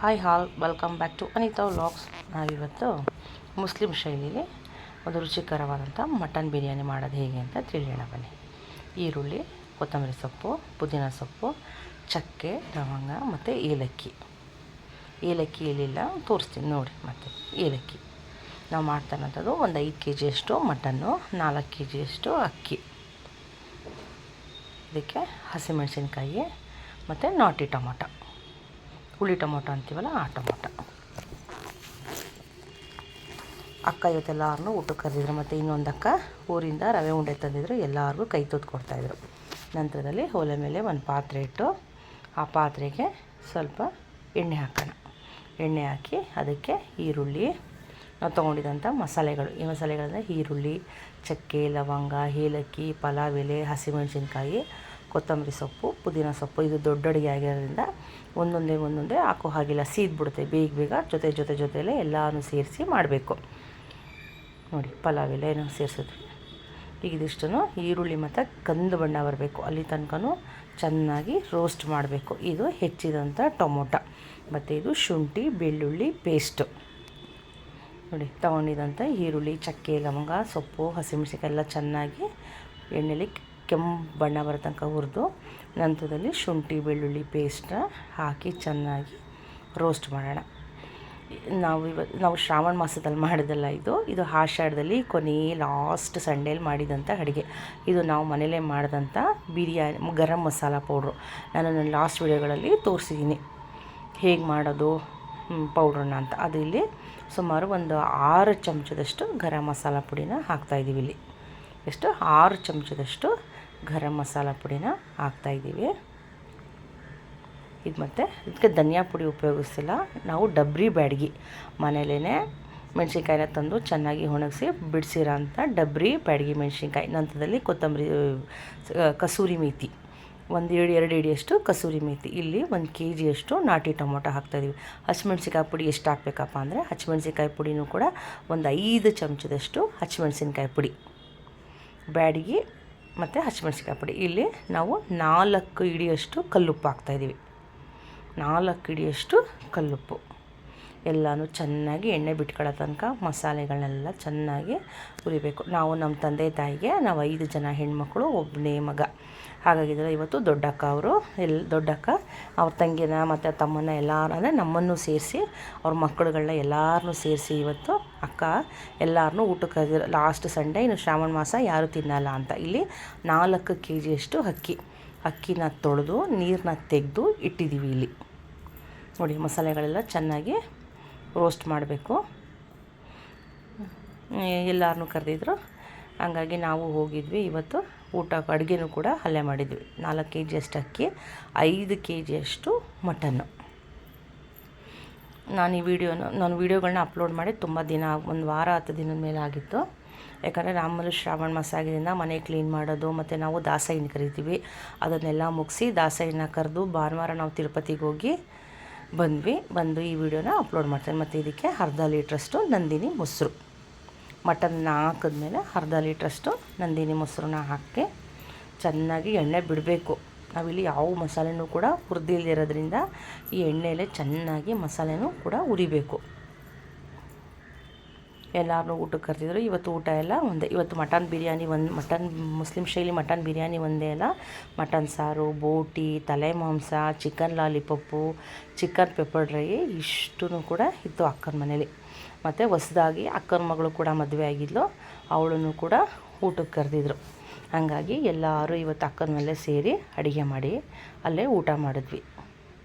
Hi all welcome back to Anita vlogs. ನಾವಿವತ್ತು Muslim ಶೈಲಿಲಿ ಒಂದು ರುಚಿಕರವಾದಂಥ ಮಟನ್ ಬಿರಿಯಾನಿ ಮಾಡೋದು ಹೇಗೆ ಅಂತ ತಿಳಿಯೋಣ ಬನ್ನಿ. ಈರುಳ್ಳಿ, ಕೊತ್ತಂಬರಿ ಸೊಪ್ಪು, ಪುದೀನ ಸೊಪ್ಪು, ಚಕ್ಕೆ, ಲವಂಗ ಮತ್ತು ಏಲಕ್ಕಿ ಇಲ್ಲಿಲ್ಲ ತೋರಿಸ್ತೀನಿ ನೋಡಿ. ಮತ್ತು ಏಲಕ್ಕಿ ನಾವು ಮಾಡ್ತಾರಂಥದ್ದು ಒಂದು 5 kg ಮಟನ್ನು, 4 kg ಅಕ್ಕಿ, ಇದಕ್ಕೆ ಹಸಿಮೆಣಸಿನ್ಕಾಯಿ ಮತ್ತು ನಾಟಿ ಟೊಮೊಟೊ, ಹುಳಿ ಟೊಮೊಟೊ ಅಂತೀವಲ್ಲ ಆ ಟೊಮೊಟೊ. ಅಕ್ಕ ಇವತ್ತೆಲ್ಲರೂ ಊಟಕ್ಕೆ ಕರೆದಿದ್ರು. ಮತ್ತು ಇನ್ನೊಂದು ಅಕ್ಕ ಊರಿಂದ ರವೆ ಉಂಡೆ ತಂದಿದ್ರು, ಎಲ್ಲರಿಗೂ ಕೈ ತುತ್ತು ಕೊಡ್ತಾಯಿದ್ರು. ನಂತರದಲ್ಲಿ ಒಲೆ ಮೇಲೆ ಒಂದು ಪಾತ್ರೆ ಇಟ್ಟು ಆ ಪಾತ್ರೆಗೆ ಸ್ವಲ್ಪ ಎಣ್ಣೆ ಹಾಕೋಣ. ಎಣ್ಣೆ ಹಾಕಿ ಅದಕ್ಕೆ ಈರುಳ್ಳಿ, ನಾವು ತೊಗೊಂಡಿದ್ದಂಥ ಮಸಾಲೆಗಳು, ಈ ಮಸಾಲೆಗಳಂದರೆ ಈರುಳ್ಳಿ, ಚಕ್ಕೆ, ಲವಂಗ, ಏಲಕ್ಕಿ, ಪಲಾವ್ ಎಲೆ, ಹಸಿಮೆಣಸಿನ್ಕಾಯಿ, ಕೊತ್ತಂಬರಿ ಸೊಪ್ಪು, ಪುದೀನ ಸೊಪ್ಪು. ಇದು ದೊಡ್ಡ ಅಡುಗೆ ಆಗಿರೋದ್ರಿಂದ ಒಂದೊಂದೇ ಹಾಕೋ ಹಾಗಿಲ್ಲ, ಸೀದ್ಬಿಡುತ್ತೆ ಬೇಗ ಜೊತೆಯಲ್ಲೇ ಎಲ್ಲನೂ ಸೇರಿಸಿ ಮಾಡಬೇಕು. ನೋಡಿ, ಪಲಾವ್ ಎಲೆನೂ ಸೇರಿಸಿದ್ವಿ. ಈಗ ಇದಿಷ್ಟನ್ನು ಈರುಳ್ಳಿ ಮತ್ತು ಕಂದು ಬಣ್ಣ ಬರಬೇಕು ಅಲ್ಲಿ ತನಕನೂ ಚೆನ್ನಾಗಿ ರೋಸ್ಟ್ ಮಾಡಬೇಕು. ಇದು ಹೆಚ್ಚಿದಂಥ ಟೊಮೊಟೊ ಮತ್ತು ಇದು ಶುಂಠಿ ಬೆಳ್ಳುಳ್ಳಿ ಪೇಸ್ಟು. ನೋಡಿ, ತೊಗೊಂಡಿದ್ದಂಥ ಈರುಳ್ಳಿ, ಚಕ್ಕೆ, ಲವಂಗ, ಸೊಪ್ಪು, ಹಸಿಮೆಣಸಿನ್ಕಾಯಿ ಎಲ್ಲ ಚೆನ್ನಾಗಿ ಎಣ್ಣೆಲಿ ಕೆಂಪು ಬಣ್ಣ ಬರೋ ತನಕ ಹುರಿದು, ನಂತರದಲ್ಲಿ ಶುಂಠಿ ಬೆಳ್ಳುಳ್ಳಿ ಪೇಸ್ಟನ್ನ ಹಾಕಿ ಚೆನ್ನಾಗಿ ರೋಸ್ಟ್ ಮಾಡೋಣ. ನಾವು ಶ್ರಾವಣ ಮಾಸದಲ್ಲಿ ಮಾಡಿದಲ್ಲ, ಇದು ಆಷಾಢದಲ್ಲಿ ಲಾಸ್ಟ್ ಸಂಡೇಲಿ ಮಾಡಿದಂಥ ಅಡುಗೆ. ಇದು ನಾವು ಮನೇಲೇ ಮಾಡಿದಂಥ ಬಿರಿಯಾನಿ ಗರಂ ಮಸಾಲ ಪೌಡ್ರು. ನಾನು ನನ್ನ ಲಾಸ್ಟ್ ವಿಡಿಯೋಗಳಲ್ಲಿ ತೋರಿಸಿದ್ದೀನಿ ಹೇಗೆ ಮಾಡೋದು ಪೌಡ್ರನ್ನ ಅಂತ. ಅದು ಇಲ್ಲಿ ಸುಮಾರು ಒಂದು 6 ಚಮಚದಷ್ಟು ಗರಂ ಮಸಾಲ ಪುಡಿನ ಹಾಕ್ತಾಯಿದ್ದೀವಿ. ಇಲ್ಲಿ ಎಷ್ಟು 6 ಚಮಚದಷ್ಟು ಗರಂ ಮಸಾಲ ಪುಡಿನ ಹಾಕ್ತಾಯಿದ್ದೀವಿ. ಇದು ಮತ್ತು ಇದಕ್ಕೆ ಧನಿಯಾ ಪುಡಿ ಉಪಯೋಗಿಸ್ತಿಲ್ಲ, ನಾವು ಡಬ್ರಿ ಬ್ಯಾಡಗಿ ಮನೇಲೇ ಮೆಣಸಿನ್ಕಾಯಿನ ತಂದು ಚೆನ್ನಾಗಿ ಒಣಗಿಸಿ ಬಿಡಿಸಿರೋ ಅಂಥ ಡಬ್ರಿ ಬ್ಯಾಡಗಿ ಮೆಣಸಿನ್ಕಾಯಿ. ನಂತರದಲ್ಲಿ ಕೊತ್ತಂಬರಿ, ಕಸೂರಿ ಮೇಥಿ, 1-2 ಹಿಡಿಯಷ್ಟು ಕಸೂರಿ ಮೇಥಿ. ಇಲ್ಲಿ 1 kg ನಾಟಿ ಟೊಮೊಟೊ ಹಾಕ್ತಾಯಿದ್ದೀವಿ. ಹಸಿಮೆಣ್ಸಿಕಾಯಿ ಪುಡಿ ಎಷ್ಟು ಹಾಕಬೇಕಪ್ಪ ಅಂದರೆ, ಹಸಿಮೆಣ್ಸಿಕಾಯಿ ಪುಡಿನೂ ಕೂಡ ಒಂದು 5 ಚಮಚದಷ್ಟು ಹಸಿಮೆಣ್ಸಿನ್ಕಾಯಿ ಪುಡಿ, ಬ್ಯಾಡಗಿ ಮತ್ತು ಹಸಿಮೆಣ್ಸಿಕಾಯಿ ಪುಡಿ. ಇಲ್ಲಿ ನಾವು 4 ಹಿಡಿಯಷ್ಟು ಕಲ್ಲುಪ್ಪು ಹಾಕ್ತಾಯಿದ್ದೀವಿ. 4 ಹಿಡಿಯಷ್ಟು ಕಲ್ಲುಪ್ಪು. ಎಲ್ಲನೂ ಚೆನ್ನಾಗಿ ಎಣ್ಣೆ ಬಿಟ್ಕೊಳ್ಳೋ ತನಕ ಮಸಾಲೆಗಳನ್ನೆಲ್ಲ ಚೆನ್ನಾಗಿ ಹುರಿಬೇಕು. ನಮ್ಮ ತಂದೆ ತಾಯಿಗೆ ನಾವು 5 ಜನ ಹೆಣ್ಮಕ್ಳು, ಒಬ್ಬನೇ ಮಗ. ಹಾಗಾಗಿದ್ರೆ ಇವತ್ತು ದೊಡ್ಡಕ್ಕ ದೊಡ್ಡಕ್ಕ ಅವ್ರ ತಂಗಿನ ಮತ್ತು ತಮ್ಮನ ಎಲ್ಲರೂ, ಅಂದರೆ ನಮ್ಮನ್ನು ಸೇರಿಸಿ ಅವ್ರ ಮಕ್ಕಳುಗಳನ್ನ ಎಲ್ಲರನ್ನೂ ಸೇರಿಸಿ ಇವತ್ತು ಅಕ್ಕ ಎಲ್ಲರನ್ನೂ ಊಟಕ್ಕೆ ಕರೆದಿರೋ. ಲಾಸ್ಟ್ ಸಂಡೇ, ಇನ್ನು ಶ್ರಾವಣ ಮಾಸ ಯಾರೂ ತಿನ್ನಲ್ಲ ಅಂತ ಇಲ್ಲಿ 4 kg ಅಕ್ಕಿನ ತೊಳೆದು ನೀರನ್ನ ತೆಗೆದು ಇಟ್ಟಿದ್ದೀವಿ. ಇಲ್ಲಿ ನೋಡಿ, ಮಸಾಲೆಗಳೆಲ್ಲ ಚೆನ್ನಾಗಿ ರೋಸ್ಟ್ ಮಾಡಬೇಕು. ಎಲ್ಲರನ್ನೂ ಕರೆದಿದ್ರು, ಹಂಗಾಗಿ ನಾವು ಹೋಗಿದ್ವಿ ಇವತ್ತು ಊಟಕ್ಕೆ. ಅಡುಗೆನೂ ಕೂಡ ಅಲ್ಲೇ ಮಾಡಿದ್ವಿ. 4 kg ಅಕ್ಕಿ, 5 kg ಮಟನ್ನು. ನಾನು ವೀಡಿಯೋಗಳನ್ನ ಅಪ್ಲೋಡ್ ಮಾಡಿ ತುಂಬ ದಿನ, ಒಂದು ವಾರ 10 ದಿನದ ಮೇಲೆ ಆಗಿತ್ತು. ಯಾಕಂದರೆ ನಮ್ಮಲ್ಲಿ ಶ್ರಾವಣ ಮಾಸ ಆಗಿದ್ದರಿಂದ ಮನೆ ಕ್ಲೀನ್ ಮಾಡೋದು, ಮತ್ತು ನಾವು ದಾಸಯ್ಯನ ಕರಿತೀವಿ, ಅದನ್ನೆಲ್ಲ ಮುಗಿಸಿ ದಾಸಯ್ಯನ ಕರೆದು ಭಾನುವಾರ ನಾವು ತಿರುಪತಿಗೆ ಹೋಗಿ ಬಂದು ಈ ವಿಡಿಯೋನ ಅಪ್ಲೋಡ್ ಮಾಡ್ತೀನಿ. ಮತ್ತು ಇದಕ್ಕೆ ಅರ್ಧ ಲೀಟ್ರಷ್ಟು ನಂದಿನಿ ಮೊಸರು, ಮಟನ್ನ ಹಾಕಿದ್ಮೇಲೆ ಅರ್ಧ ಲೀಟ್ರಷ್ಟು ನಂದಿನಿ ಮೊಸರನ್ನ ಹಾಕಿ ಚೆನ್ನಾಗಿ ಎಣ್ಣೆ ಬಿಡಬೇಕು. ನಾವಿಲ್ಲಿ ಯಾವ ಮಸಾಲೆನೂ ಕೂಡ ಹುರಿದಿಲ್ದಿರೋದ್ರಿಂದ ಈ ಎಣ್ಣೆಯಲ್ಲೇ ಚೆನ್ನಾಗಿ ಮಸಾಲೆನೂ ಕೂಡ ಉರಿಬೇಕು. ಎಲ್ಲರನ್ನೂ ಊಟಕ್ಕೆ ಕರೆದಿದ್ರು. ಇವತ್ತು ಊಟ ಎಲ್ಲ ಒಂದೇ. ಇವತ್ತು ಮಟನ್ ಬಿರಿಯಾನಿ, ಮುಸ್ಲಿಂ ಶೈಲಿ ಮಟನ್ ಬಿರಿಯಾನಿ ಒಂದೇ ಅಲ್ಲ, ಮಟನ್ ಸಾರು, ಬೋಟಿ, ತಲೆ ಮಾಂಸ, chicken lollipop, chicken pepper dry ಇಷ್ಟೂ ಕೂಡ ಇತ್ತು ಅಕ್ಕನ ಮನೇಲಿ. ಮತ್ತು ಹೊಸದಾಗಿ ಅಕ್ಕನ ಮಗಳು ಕೂಡ ಮದುವೆ ಆಗಿದ್ಲು, ಅವಳನ್ನು ಕೂಡ ಊಟಕ್ಕೆ ಕರೆದಿದ್ರು. ಹಾಗಾಗಿ ಎಲ್ಲರೂ ಇವತ್ತು ಅಕ್ಕನ ಮೇಲೆ ಸೇರಿ ಅಡುಗೆ ಮಾಡಿ ಅಲ್ಲೇ ಊಟ ಮಾಡಿದ್ವಿ.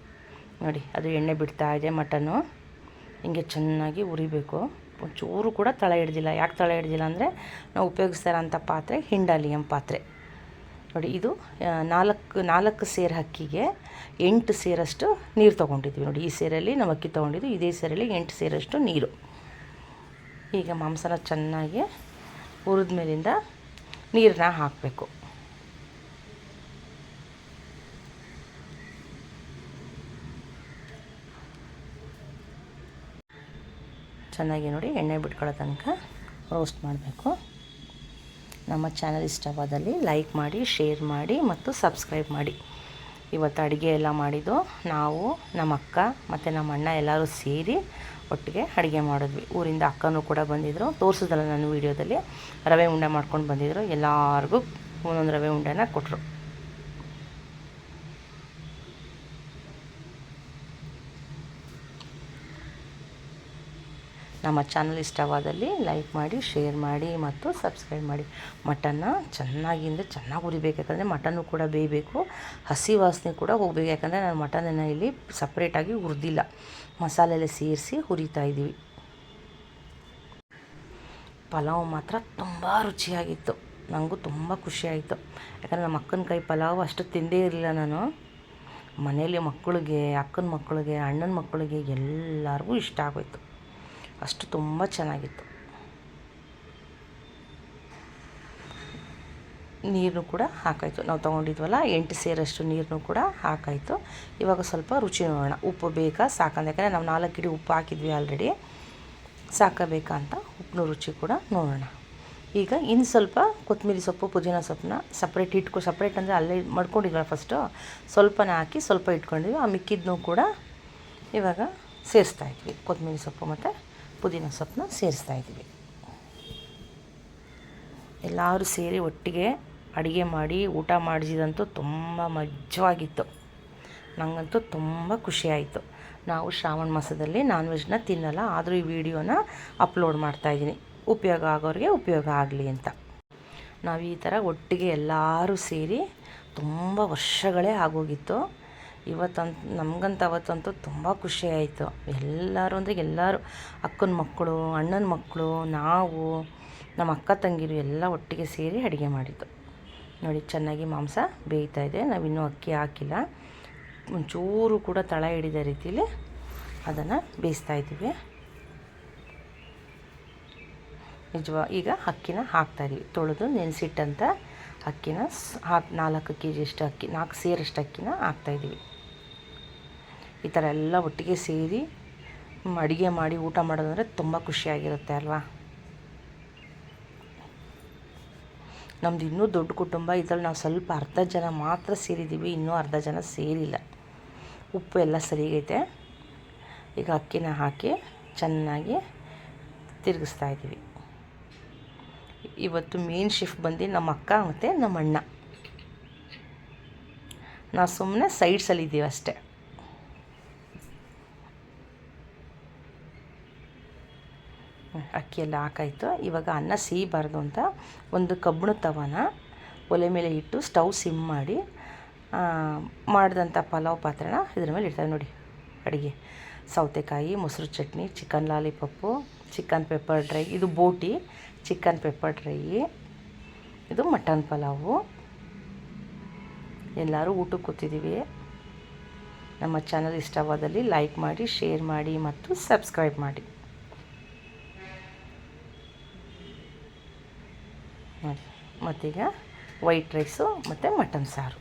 ನೋಡಿ, ಅದು ಎಣ್ಣೆ ಬಿಡ್ತಾ ಇದೆ. ಮಟನ್ನು ಹಿಂಗೆ ಚೆನ್ನಾಗಿ ಉರಿಬೇಕು. ಒಂಚೂರು ಕೂಡ ತಳ ಹಿಡ್ದಿಲ್ಲ. ಯಾಕೆ ತಳ ಹಿಡ್ದಿಲ್ಲ ಅಂದರೆ, ನಾವು ಉಪಯೋಗಿಸ್ತಾರಂಥ ಪಾತ್ರೆ ಹಿಂಡಾಲಿಯಂ ಪಾತ್ರೆ. ನೋಡಿ, ಇದು 4 ಸೇರು ಅಕ್ಕಿಗೆ 8 ಸೇರಷ್ಟು ನೀರು ತೊಗೊಂಡಿದ್ವಿ. ನೋಡಿ, ಈ ಸೇರಲ್ಲಿ ನಾವು ಅಕ್ಕಿ ತೊಗೊಂಡಿದ್ದು, ಇದೇ ಸೇರಲ್ಲಿ 8 ಸೇರಷ್ಟು ನೀರು. ಈಗ ಮಾಂಸನ ಚೆನ್ನಾಗಿ ಹುರಿದ ಮೇಲಿಂದ ನೀರನ್ನ ಹಾಕಬೇಕು. ಚೆನ್ನಾಗಿ ನೋಡಿ, ಎಣ್ಣೆ ಬಿಟ್ಕೊಳ್ಳೋ ತನಕ ರೋಸ್ಟ್ ಮಾಡಬೇಕು. ನಮ್ಮ ಚಾನಲ್ ಇಷ್ಟವಾದಲ್ಲಿ ಲೈಕ್ ಮಾಡಿ, ಶೇರ್ ಮಾಡಿ ಮತ್ತು ಸಬ್ಸ್ಕ್ರೈಬ್ ಮಾಡಿ. ಇವತ್ತು ಅಡುಗೆ ಎಲ್ಲ ಮಾಡಿದ್ದು ನಾವು, ನಮ್ಮ ಅಕ್ಕ ಮತ್ತು ನಮ್ಮ ಅಣ್ಣ ಎಲ್ಲರೂ ಸೇರಿ ಒಟ್ಟಿಗೆ ಅಡುಗೆ ಮಾಡಿದ್ವಿ. ಊರಿಂದ ಅಕ್ಕನೂ ಕೂಡ ಬಂದಿದ್ದರು, ತೋರಿಸಿದಲ್ಲ ನಾನು ವೀಡಿಯೋದಲ್ಲಿ. ರವೆ ಉಂಡೆ ಮಾಡ್ಕೊಂಡು ಬಂದಿದ್ದರು, ಎಲ್ಲರಿಗೂ ಒಂದೊಂದು ರವೆ ಉಂಡೆನ ಕೊಟ್ಟರು. ನಮ್ಮ ಚಾನಲ್ ಇಷ್ಟವಾದಲ್ಲಿ ಲೈಕ್ ಮಾಡಿ, ಶೇರ್ ಮಾಡಿ ಮತ್ತು ಸಬ್ಸ್ಕ್ರೈಬ್ ಮಾಡಿ. ಮಟನ್ನ ಚೆನ್ನಾಗಿ ಹುರಿಬೇಕು, ಯಾಕಂದರೆ ಮಟನ್ನು ಕೂಡ ಬೇಯಬೇಕು, ಹಸಿ ವಾಸನೆ ಕೂಡ ಹೋಗಬೇಕು. ಯಾಕಂದರೆ ನಾನು ಮಟನನ್ನು ಇಲ್ಲಿ ಸಪ್ರೇಟಾಗಿ ಹುರಿದಿಲ್ಲ, ಮಸಾಲೆಲ್ಲ ಸೇರಿಸಿ ಹುರಿತಾ ಇದ್ದೀವಿ. ಪಲಾವ್ ಮಾತ್ರ ತುಂಬ ರುಚಿಯಾಗಿತ್ತು, ನನಗೂ ತುಂಬ ಖುಷಿಯಾಯಿತು. ಯಾಕಂದರೆ ನಮ್ಮ ಅಕ್ಕನ ಕೈ ಪಲಾವ್ ಅಷ್ಟು ತಿಂದೇ ಇರಲಿಲ್ಲ ನಾನು. ಮನೇಲಿ ಮಕ್ಕಳಿಗೆ, ಅಕ್ಕನ ಮಕ್ಕಳಿಗೆ, ಅಣ್ಣನ ಮಕ್ಕಳಿಗೆ ಎಲ್ಲರಿಗೂ ಇಷ್ಟ ಆಗೋಯ್ತು, ಅಷ್ಟು ತುಂಬ ಚೆನ್ನಾಗಿತ್ತು. ನೀರನ್ನು ಕೂಡ ಹಾಕಾಯಿತು, ನಾವು ತೊಗೊಂಡಿದ್ವಲ್ಲ 8 ಸೇರಷ್ಟು ನೀರನ್ನು ಕೂಡ ಹಾಕಾಯಿತು. ಇವಾಗ ಸ್ವಲ್ಪ ರುಚಿ ನೋಡೋಣ, ಉಪ್ಪು ಬೇಕಾ ಸಾಕಂತ. ಯಾಕಂದರೆ ನಾವು 4 ಹಿಡಿ ಉಪ್ಪು ಹಾಕಿದ್ವಿ ಆಲ್ರೆಡಿ, ಸಾಕಬೇಕಾ ಅಂತ ಉಪ್ಪು ರುಚಿ ಕೂಡ ನೋಡೋಣ. ಈಗ ಇನ್ನು ಸ್ವಲ್ಪ ಕೊತ್ತಂಬರಿ ಸೊಪ್ಪು, ಪುದೀನ ಸೊಪ್ಪನ್ನ ಸಪ್ರೇಟ್ ಅಂದರೆ ಅಲ್ಲೇ ಮಾಡ್ಕೊಂಡಿದ್ವಲ್ಲ ಫಸ್ಟು, ಸ್ವಲ್ಪನೇ ಹಾಕಿ ಸ್ವಲ್ಪ ಇಟ್ಕೊಂಡಿದ್ವಿ. ಆ ಮಿಕ್ಕಿದ್ನೂ ಕೂಡ ಇವಾಗ ಸೇರಿಸ್ತಾಯಿದ್ವಿ, ಕೊತ್ತಂಬರಿ ಸೊಪ್ಪು ಮತ್ತು ಪುದೀನ ಸೊಪ್ಪನ್ನ ಸೇರಿಸ್ತಾಯಿದ್ವಿ. ಎಲ್ಲರೂ ಸೇರಿ ಒಟ್ಟಿಗೆ ಅಡುಗೆ ಮಾಡಿ ಊಟ ಮಾಡಿಸಿದಂತೂ ತುಂಬ ಮಜವಾಗಿತ್ತು. ನನಗಂತೂ ತುಂಬ ಖುಷಿಯಾಯಿತು. ನಾವು ಶ್ರಾವಣ ಮಾಸದಲ್ಲಿ ನಾನ್ ವೆಜ್ನ ತಿನ್ನಲ್ಲ, ಆದರೂ ಈ ವಿಡಿಯೋನ ಅಪ್ಲೋಡ್ ಮಾಡ್ತಾಯಿದ್ದೀನಿ, ಉಪಯೋಗ ಆಗೋರಿಗೆ ಉಪಯೋಗ ಆಗಲಿ ಅಂತ. ನಾವು ಈ ಥರ ಒಟ್ಟಿಗೆ ಎಲ್ಲರೂ ಸೇರಿ ತುಂಬ ವರ್ಷಗಳೇ ಆಗೋಗಿತ್ತು. ನಮಗಂತೂ ಅವತ್ತಂತೂ ತುಂಬ ಖುಷಿಯಾಯಿತು. ಎಲ್ಲರೂ ಅಂದರೆ ಎಲ್ಲರೂ, ಅಕ್ಕನ ಮಕ್ಕಳು, ಅಣ್ಣನ ಮಕ್ಕಳು, ನಾವು, ನಮ್ಮ ಅಕ್ಕ ತಂಗಿರು ಎಲ್ಲ ಒಟ್ಟಿಗೆ ಸೇರಿ ಅಡುಗೆ ಮಾಡಿದ್ದು. ನೋಡಿ ಚೆನ್ನಾಗಿ ಮಾಂಸ ಬೇಯ್ತಾ ಇದೆ. ನಾವಿನ್ನೂ ಅಕ್ಕಿ ಹಾಕಿಲ್ಲ, ಒಂಚೂರು ಕೂಡ ತಳ ಹಿಡಿದ ರೀತಿಯಲ್ಲಿ ಅದನ್ನು ಬೇಯಿಸ್ತಾಯಿದ್ದೀವಿ. ಈಗ ಅಕ್ಕಿನ ಹಾಕ್ತಾಯಿದ್ದೀವಿ, ತೊಳೆದು ನೆನೆಸಿಟ್ಟಂಥ ಅಕ್ಕಿನ 4 kg ಅಕ್ಕಿ, 4 ಸೇರಷ್ಟು ಅಕ್ಕಿನ ಹಾಕ್ತಾಯಿದ್ದೀವಿ. ಈ ಥರ ಎಲ್ಲ ಒಟ್ಟಿಗೆ ಸೇರಿ ಅಡುಗೆ ಮಾಡಿ ಊಟ ಮಾಡೋದಂದರೆ ತುಂಬ ಖುಷಿಯಾಗಿರುತ್ತೆ ಅಲ್ವಾ. ನಮ್ಮದು ಇನ್ನೂ ದೊಡ್ಡ ಕುಟುಂಬ, ಇದರಲ್ಲಿ ನಾವು ಸ್ವಲ್ಪ ಅರ್ಧ ಜನ ಮಾತ್ರ ಸೇರಿದ್ದೀವಿ, ಇನ್ನೂ ಅರ್ಧ ಜನ ಸೇರಿಲ್ಲ. ಉಪ್ಪು ಎಲ್ಲ ಸರಿಗೈತೆ. ಈಗ ಅಕ್ಕಿನ ಹಾಕಿ ಚೆನ್ನಾಗಿ ತಿರುಗಿಸ್ತಾ ಇದ್ದೀವಿ. ಇವತ್ತು ಮೇನ್ ಶಿಫ್ಟ್ ಬಂದು ನಮ್ಮ ಅಕ್ಕ ಮತ್ತು ನಮ್ಮ ಅಣ್ಣ, ನಾವು ಸುಮ್ಮನೆ ಸೈಡ್ಸಲ್ಲಿದ್ದೀವಿ ಅಷ್ಟೇ. ಅಕ್ಕಿ ಎಲ್ಲ ಹಾಕಾಯಿತು. ಇವಾಗ ಅನ್ನ ಸಿಹಿಬಾರ್ದು ಅಂತ ಒಂದು ಕಬ್ಬಿಣದ ತವಾನ ಒಲೆ ಮೇಲೆ ಇಟ್ಟು ಸ್ಟವ್ ಸಿಮ್ ಮಾಡಿ ಮಾಡಿದಂಥ ಪಲಾವ್ ಪಾತ್ರೆನ ಇದ್ರ ಮೇಲೆ ಇಡ್ತಾರೆ ನೋಡಿ. ಅಡುಗೆ ಸೌತೆಕಾಯಿ, ಮೊಸರು chutney, chicken lollipop, chicken pepper dry, ಇದು ಬೋಟಿ ಚಿಕನ್ ಪೆಪ್ಪರ್ ಡ್ರೈ, ಇದು ಮಟನ್ ಪಲಾವು. ಎಲ್ಲರೂ ಊಟಕ್ಕೆ ಕೂತಿದ್ದೀವಿ. ನಮ್ಮ ಚಾನಲ್ ಇಷ್ಟವಾದಲ್ಲಿ ಲೈಕ್ ಮಾಡಿ, ಶೇರ್ ಮಾಡಿ ಮತ್ತು ಸಬ್ಸ್ಕ್ರೈಬ್ ಮಾಡಿ. ಮತ್ತೀಗ ವೈಟ್ ರೈಸು ಮತ್ತು ಮಟನ್ ಸಾರು.